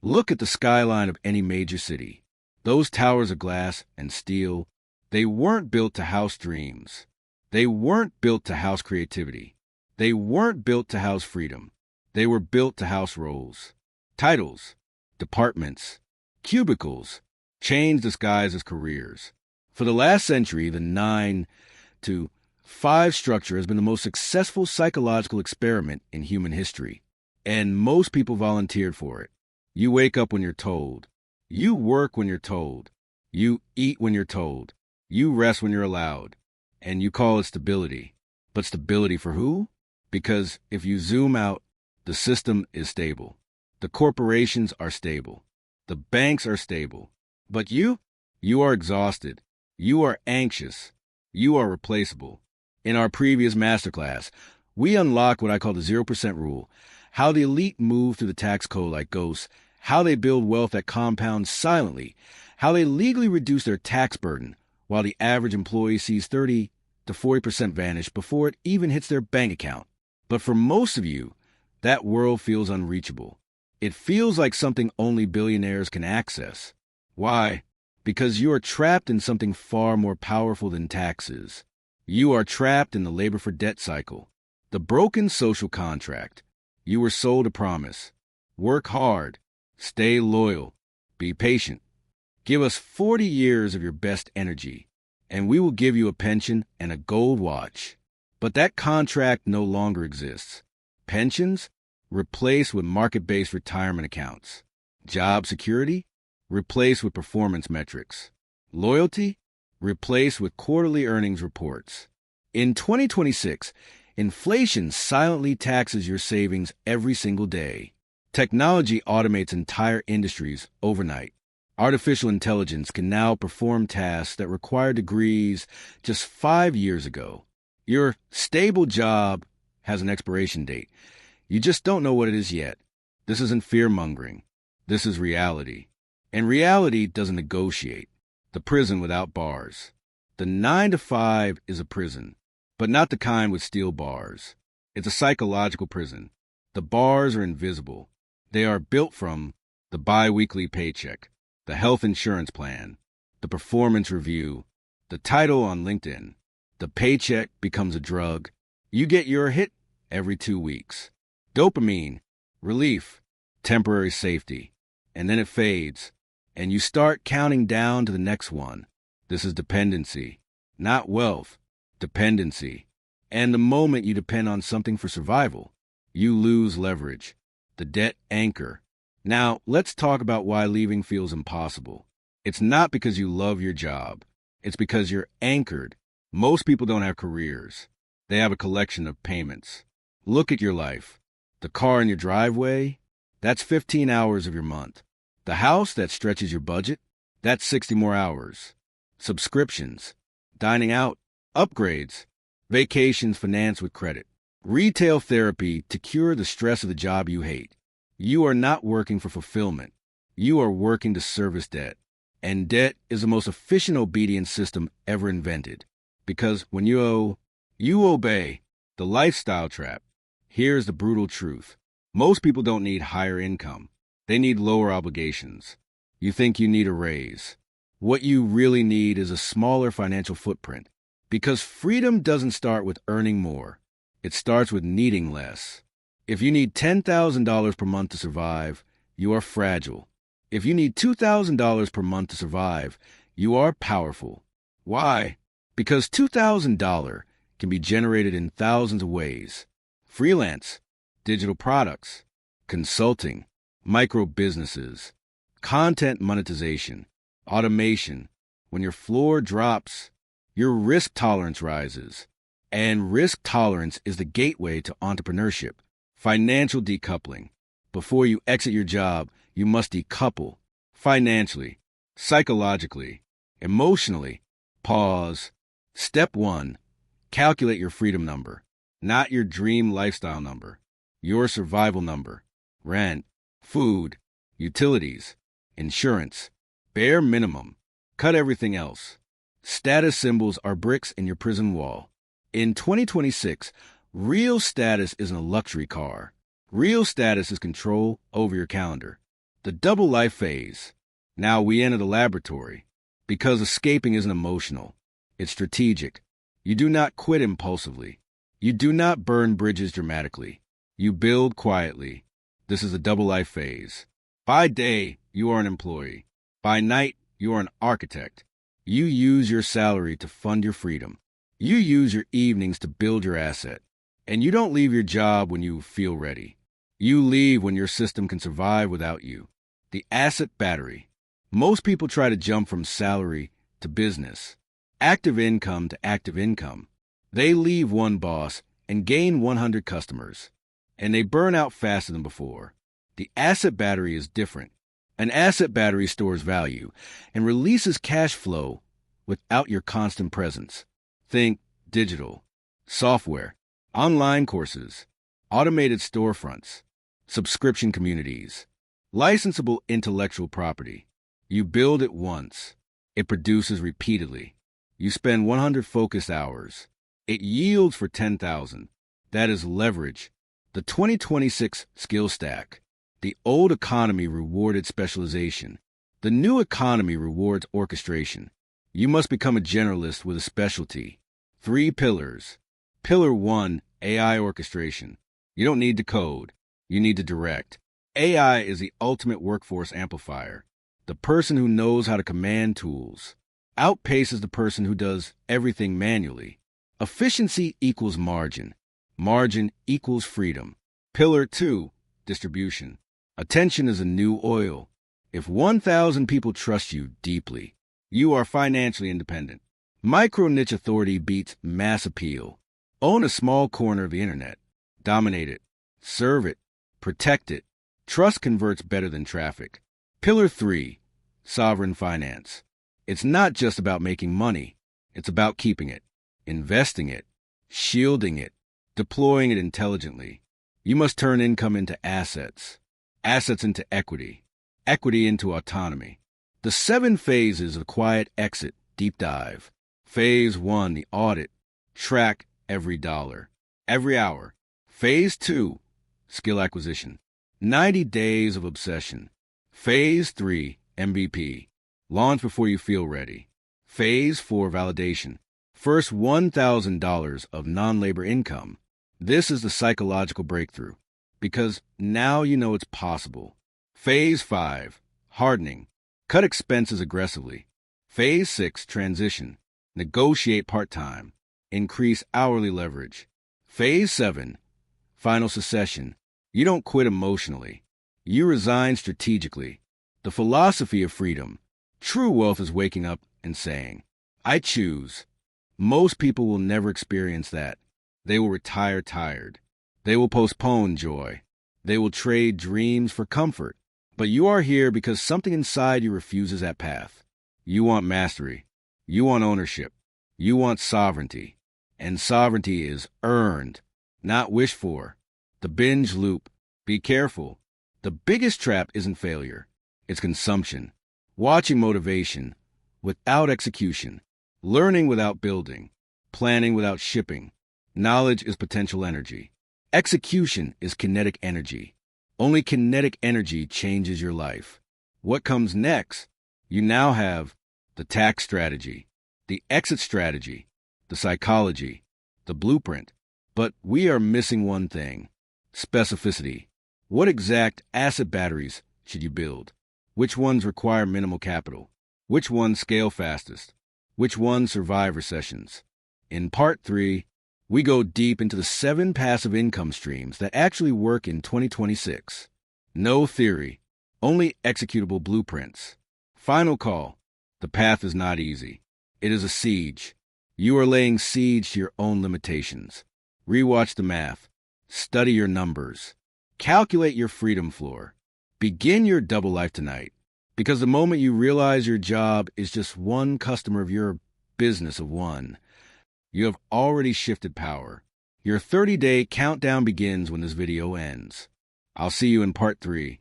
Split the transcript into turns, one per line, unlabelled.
Look at the skyline of any major city. Those towers of glass and steel, they weren't built to house dreams. They weren't built to house creativity. They weren't built to house freedom. They were built to house roles, titles, departments, cubicles, chains disguised as careers. For the last century, the 9 to 5 structure has been the most successful psychological experiment in human history, and most people volunteered for it. You wake up when you're told. You work when you're told. You eat when you're told. You rest when you're allowed. And you call it stability. But stability for who? Because if you zoom out, the system is stable. The corporations are stable. The banks are stable. But you are exhausted. You are anxious. You are replaceable. In our previous masterclass, we unlocked what I call the 0% rule, how the elite move through the tax code like ghosts, how they build wealth that compounds silently, how they legally reduce their tax burden, while the average employee sees 30 to 40% vanish before it even hits their bank account. But for most of you, that world feels unreachable. It feels like something only billionaires can access. Why? Because you are trapped in something far more powerful than taxes. You are trapped in the labor for debt cycle, the broken social contract. You were sold a promise. Work hard. Stay loyal. Be patient. Give us 40 years of your best energy, and we will give you a pension and a gold watch. But that contract no longer exists. Pensions? Replaced with market-based retirement accounts. Job security? Replaced with performance metrics. Loyalty? Replaced with quarterly earnings reports. In 2026, inflation silently taxes your savings every single day. Technology automates entire industries overnight. Artificial intelligence can now perform tasks that required degrees just 5 years ago. Your stable job has an expiration date. You just don't know what it is yet. This isn't fear-mongering. This is reality. And reality doesn't negotiate. The prison without bars. The 9 to 5 is a prison, but not the kind with steel bars. It's a psychological prison. The bars are invisible. They are built from the bi-weekly paycheck, the health insurance plan, the performance review, the title on LinkedIn. The paycheck becomes a drug. You get your hit every 2 weeks. Dopamine, relief, temporary safety. And then it fades, and you start counting down to the next one. This is dependency, not wealth, dependency. And the moment you depend on something for survival, you lose leverage, the debt anchor. Now, let's talk about why leaving feels impossible. It's not because you love your job. It's because you're anchored. Most people don't have careers. They have a collection of payments. Look at your life. The car in your driveway, that's 15 hours of your month. The house that stretches your budget, that's 60 more hours. Subscriptions, dining out, upgrades, vacations financed with credit, retail therapy to cure the stress of the job you hate. You are not working for fulfillment. You are working to service debt. And debt is the most efficient obedience system ever invented. Because when you owe, you obey. The lifestyle trap. Here's the brutal truth. Most people don't need higher income. They need lower obligations. You think you need a raise. What you really need is a smaller financial footprint. Because freedom doesn't start with earning more. It starts with needing less. If you need $10,000 per month to survive, you are fragile. If you need $2,000 per month to survive, you are powerful. Why? Because $2,000 can be generated in thousands of ways. Freelance, digital products, consulting, micro businesses, content monetization, automation. When your floor drops, your risk tolerance rises. And risk tolerance is the gateway to entrepreneurship. Financial decoupling. Before you exit your job, you must decouple. Financially, psychologically, emotionally. Pause. Step 1. Calculate your freedom number. Not your dream lifestyle number. Your survival number. Rent, food, utilities, insurance. Bare minimum. Cut everything else. Status symbols are bricks in your prison wall. In 2026, real status isn't a luxury car. Real status is control over your calendar. The double life phase. Now we enter the laboratory. Because escaping isn't emotional, it's strategic. You do not quit impulsively. You do not burn bridges dramatically. You build quietly. This is the double life phase. By day, you are an employee. By night, you are an architect. You use your salary to fund your freedom. You use your evenings to build your asset. And you don't leave your job when you feel ready. You leave when your system can survive without you. The asset battery. Most people try to jump from salary to business, active income to active income. They leave one boss and gain 100 customers, and they burn out faster than before. The asset battery is different. An asset battery stores value and releases cash flow without your constant presence. Think digital, software, online courses, automated storefronts, subscription communities, licensable intellectual property. You build it once. It produces repeatedly. You spend 100 focused hours. It yields for 10,000. That is leverage. The 2026 skill stack. The old economy rewarded specialization. The new economy rewards orchestration. You must become a generalist with a specialty. 3 pillars. Pillar 1, AI orchestration. You don't need to code. You need to direct. AI is the ultimate workforce amplifier. The person who knows how to command tools outpaces the person who does everything manually. Efficiency equals margin. Margin equals freedom. Pillar 2, distribution. Attention is a new oil. If 1,000 people trust you deeply, you are financially independent. Micro niche authority beats mass appeal. Own a small corner of the internet. Dominate it. Serve it. Protect it. Trust converts better than traffic. Pillar 3, sovereign finance. It's not just about making money. It's about keeping it, investing it, shielding it, deploying it intelligently. You must turn income into assets, assets into equity, equity into autonomy. The 7 phases of quiet exit deep dive. Phase 1, the audit. Track every dollar, every hour. Phase 2, skill acquisition. 90 days of obsession. Phase 3, MVP. Launch before you feel ready. Phase 4, validation. First $1,000 of non-labor income. This is the psychological breakthrough, because now you know it's possible. Phase 5, hardening. Cut expenses aggressively. Phase 6, transition. Negotiate part-time. Increase hourly leverage. Phase 7, final secession. You don't quit emotionally. You resign strategically. The philosophy of freedom. True wealth is waking up and saying, I choose. Most people will never experience that. They will retire tired. They will postpone joy. They will trade dreams for comfort. But you are here because something inside you refuses that path. You want mastery. You want ownership. You want sovereignty. And sovereignty is earned, not wished for. The binge loop. Be careful. The biggest trap isn't failure. It's consumption. Watching motivation without execution. Learning without building. Planning without shipping. Knowledge is potential energy. Execution is kinetic energy. Only kinetic energy changes your life. What comes next? You now have the tax strategy, the exit strategy, the psychology, the blueprint. But we are missing one thing: specificity. What exact asset batteries should you build? Which ones require minimal capital? Which ones scale fastest? Which ones survive recessions? In Part 3, we go deep into the 7 passive income streams that actually work in 2026. No theory, only executable blueprints. Final call. The path is not easy. It is a siege. You are laying siege to your own limitations. Rewatch the math. Study your numbers. Calculate your freedom floor. Begin your double life tonight. Because the moment you realize your job is just one customer of your business of one, you have already shifted power. Your 30-day countdown begins when this video ends. I'll see you in Part 3.